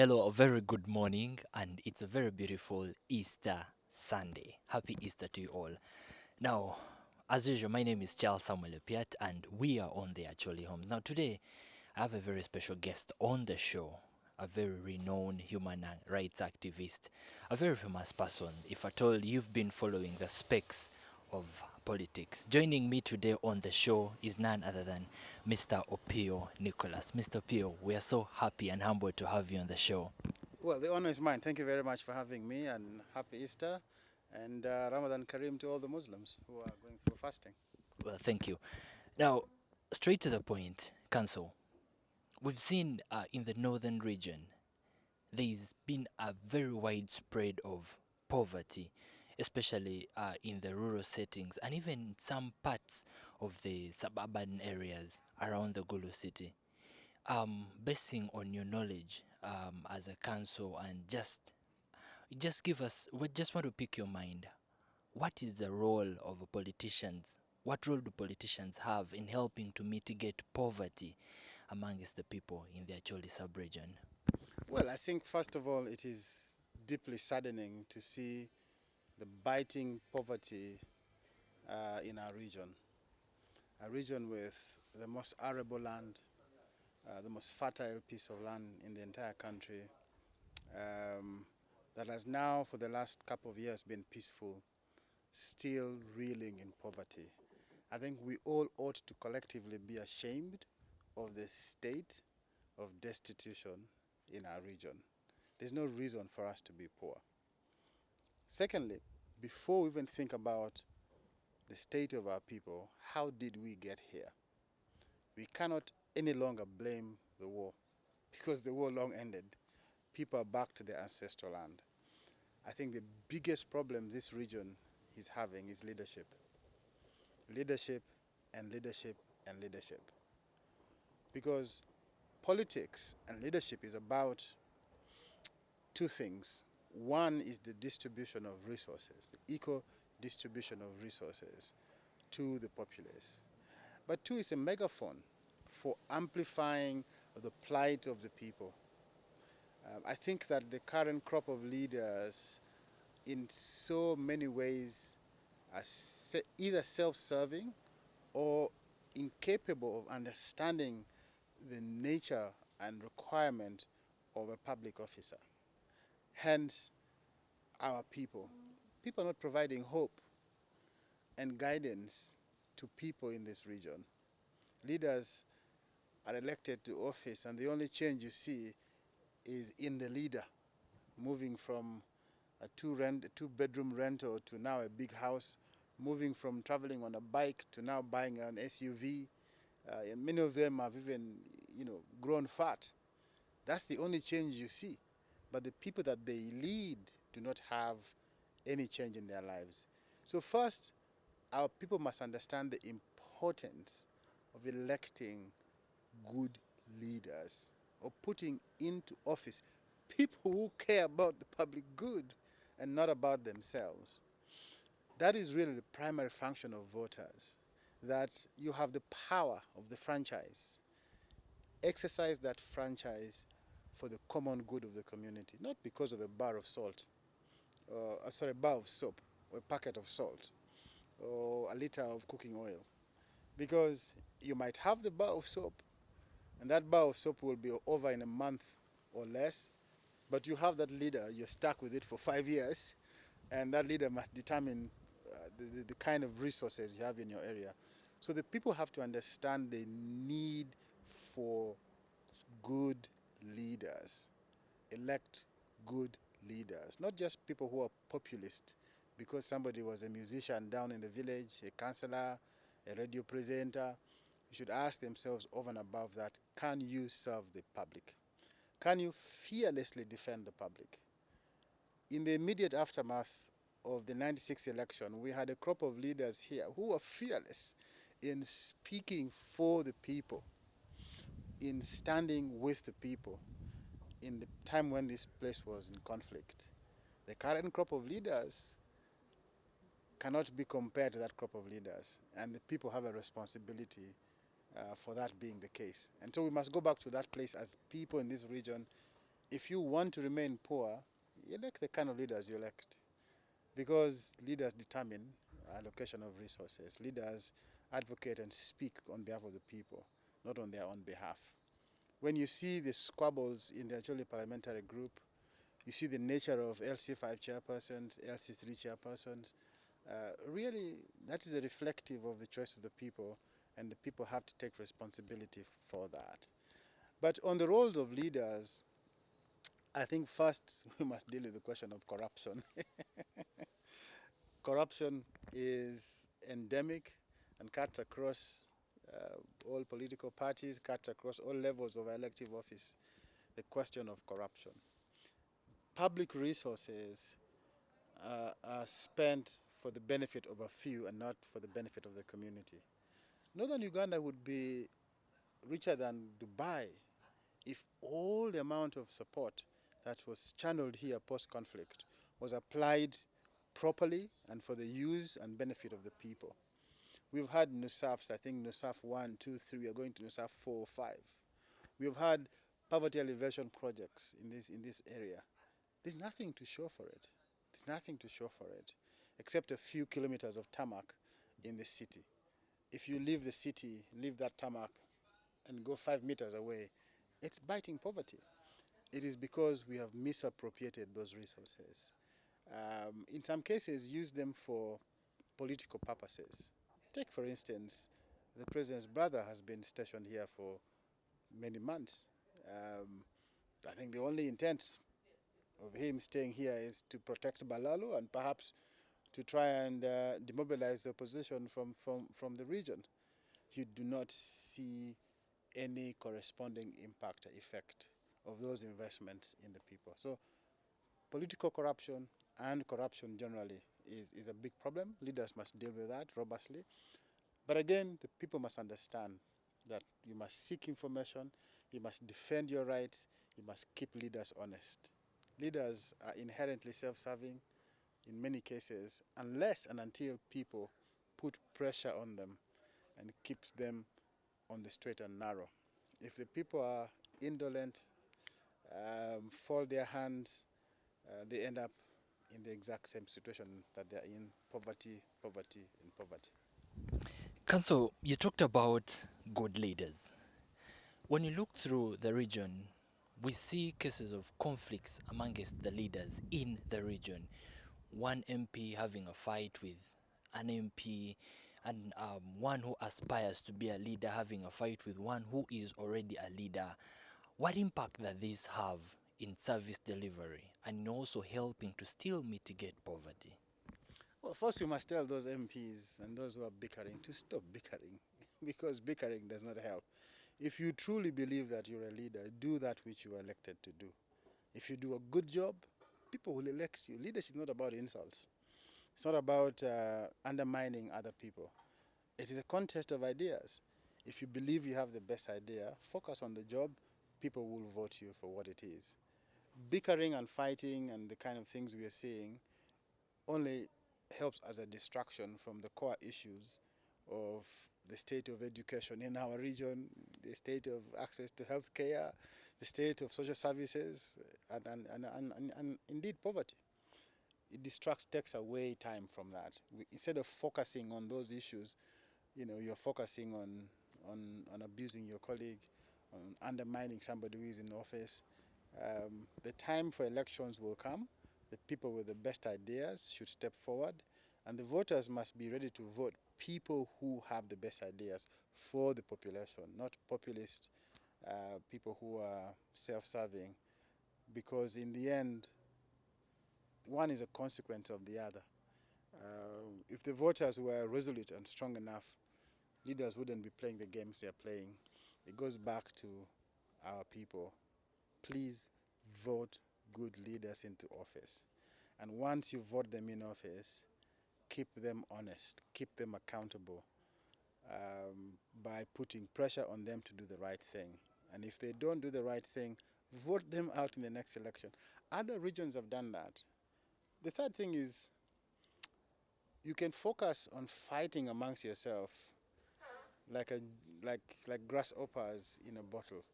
Hello, a very good morning, and it's a very beautiful Easter Sunday. Happy Easter to you all. Now, as usual, my name is Charles Samuel Piat, and we are on the Acholi Homes. Now, today, I have a very special guest on the show, a very renowned human rights activist, a very famous person. If at all you've been following the specs of politics. Joining me today on the show is none other than Mr. Opiyo Nicholas. Mr. Opiyo, we are so happy and humbled to have you on the show. Well, the honor is mine. Thank you very much for having me, and happy Easter and Ramadan Kareem to all the Muslims who are going through fasting. Well, thank you. Now, straight to the point, Council. We've seen in the northern region, there's been a very widespread of poverty, especially in the rural settings and even some parts of the suburban areas around the Gulu city. Basing on your knowledge as a council and just give us, we just want to pick your mind. What is the role of politicians? What role do politicians have in helping to mitigate poverty amongst the people in the Acholi sub-region? Well, I think first of all, it is deeply saddening to see the biting poverty in our region. A region with the most arable land, the most fertile piece of land in the entire country, that has now, for the last couple of years, been peaceful, still reeling in poverty. I think we all ought to collectively be ashamed of the state of destitution in our region. There's no reason for us to be poor. Secondly, before we even think about the state of our people, how did we get here? We cannot any longer blame the war because the war long ended. People are back to their ancestral land. I think the biggest problem this region is having is leadership. Leadership and leadership and leadership. Because politics and leadership is about two things. One is the distribution of resources, the equal distribution of resources to the populace. But two is a megaphone for amplifying the plight of the people. I think that the current crop of leaders in so many ways are either self-serving or incapable of understanding the nature and requirement of a public officer. Hence, our people. People are not providing hope and guidance to people in this region. Leaders are elected to office, and the only change you see is in the leader, moving from a two-bedroom rental to now a big house, moving from traveling on a bike to now buying an SUV. And many of them have even, grown fat. That's the only change you see. But the people that they lead do not have any change in their lives. So first, our people must understand the importance of electing good leaders or putting into office people who care about the public good and not about themselves. That is really the primary function of voters, that you have the power of the franchise. Exercise that franchise for the common good of the community, not because of a bar of salt, a bar of soap, or a packet of salt, or a liter of cooking oil. Because you might have the bar of soap, and that bar of soap will be over in a month or less, but you have that leader, you're stuck with it for 5 years, and that leader must determine the kind of resources you have in your area. So the people have to understand the need for good leaders. Elect good leaders, not just people who are populist because somebody was a musician down in the village, a councillor, a radio presenter. You should ask themselves over and above that, can you serve the public? Can you fearlessly defend the public? In the immediate aftermath of the 96 election, we had a crop of leaders here who were fearless in speaking for the people, in standing with the people in the time when this place was in conflict. The current crop of leaders cannot be compared to that crop of leaders, and the people have a responsibility for that being the case. And so we must go back to that place as people in this region If you want to remain poor, elect the kind of leaders you elect, because leaders determine allocation of resources. Leaders advocate and speak on behalf of the people, not on their own behalf. When you see the squabbles in the Acholi parliamentary group, you see the nature of LC5 chairpersons, LC3 chairpersons. Really, that is a reflective of the choice of the people, and the people have to take responsibility for that. But on the roles of leaders, I think first we must deal with the question of corruption. Corruption is endemic and cuts across all political parties, cuts across all levels of elective office. The question of corruption. Public resources are spent for the benefit of a few and not for the benefit of the community. Northern Uganda would be richer than Dubai if all the amount of support that was channeled here post-conflict was applied properly and for the use and benefit of the people. We've had NUSAFs, I think NUSAF 1, 2, 3, we are going to NUSAF 4, 5. We've had poverty alleviation projects in this area. There's nothing to show for it. There's nothing to show for it, except a few kilometers of tarmac in the city. If you leave the city, leave that tarmac, and go 5 meters away, it's biting poverty. It is because we have misappropriated those resources. In some cases, use them for political purposes. Take, for instance, the president's brother has been stationed here for many months. I think the only intent of him staying here is to protect Balalo and perhaps to try and demobilize the opposition from the region. You do not see any corresponding impact or effect of those investments in the people. So political corruption and corruption generally is a big problem. Leaders must deal with that robustly. But again, the people must understand that you must seek information, you must defend your rights, you must keep leaders honest. Leaders are inherently self-serving in many cases, unless and until people put pressure on them and keeps them on the straight and narrow. If the people are indolent, fold their hands, they end up in the exact same situation that they're in: poverty, poverty, and poverty. Council, you talked about good leaders. When you look through the region, we see cases of conflicts amongst the leaders in the region. One MP having a fight with an MP, and one who aspires to be a leader having a fight with one who is already a leader. What impact does this have in service delivery and also helping to still mitigate poverty? Well, first we must tell those MPs and those who are bickering to stop bickering, because bickering does not help. If you truly believe that you're a leader, do that which you are elected to do. If you do a good job, people will elect you. Leadership is not about insults. It's not about undermining other people. It is a contest of ideas. If you believe you have the best idea, focus on the job, people will vote you for what it is. Bickering and fighting and the kind of things we are seeing only helps as a distraction from the core issues of the state of education in our region, the state of access to health care, the state of social services, and indeed poverty. It distracts, takes away time from that. Instead of focusing on those issues, you're focusing on abusing your colleague, on undermining somebody who is in office. The time for elections will come. The people with the best ideas should step forward, and the voters must be ready to vote people who have the best ideas for the population, not populist people who are self-serving, because in the end, one is a consequence of the other. If the voters were resolute and strong enough, leaders wouldn't be playing the games they're playing. It goes back to our people. Please vote good leaders into office. And once you vote them in office, keep them honest, keep them accountable by putting pressure on them to do the right thing. And if they don't do the right thing, vote them out in the next election. Other regions have done that. The third thing is, you can focus on fighting amongst yourself like grasshoppers in a bottle.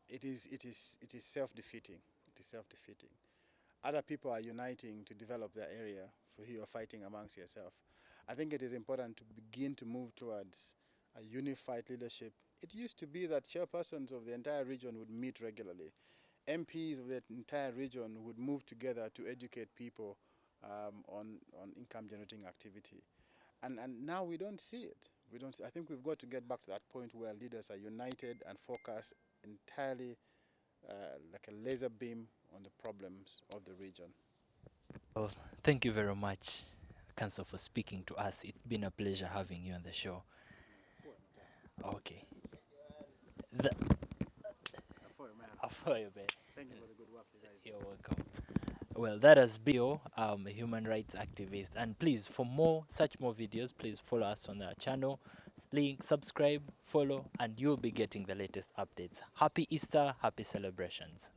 it is self-defeating. It is self-defeating. Other people are uniting to develop their area, for you are fighting amongst yourself. I think it is important to begin to move towards a unified leadership. It used to be that chairpersons of the entire region would meet regularly. MPs of the entire region would move together to educate people on income generating activity. And now we don't see it. We don't. I think we've got to get back to that point where leaders are united and focused entirely like a laser beam on the problems of the region. Well, thank you very much, Council, for speaking to us. It's been a pleasure having you on the show. Okay. The, Afoyo, man. Thank you for the good work you guys do. You're welcome. Well, that has been a human rights activist. And please, for more videos, please follow us on our channel. Link, subscribe, follow, and you'll be getting the latest updates. Happy Easter, happy celebrations.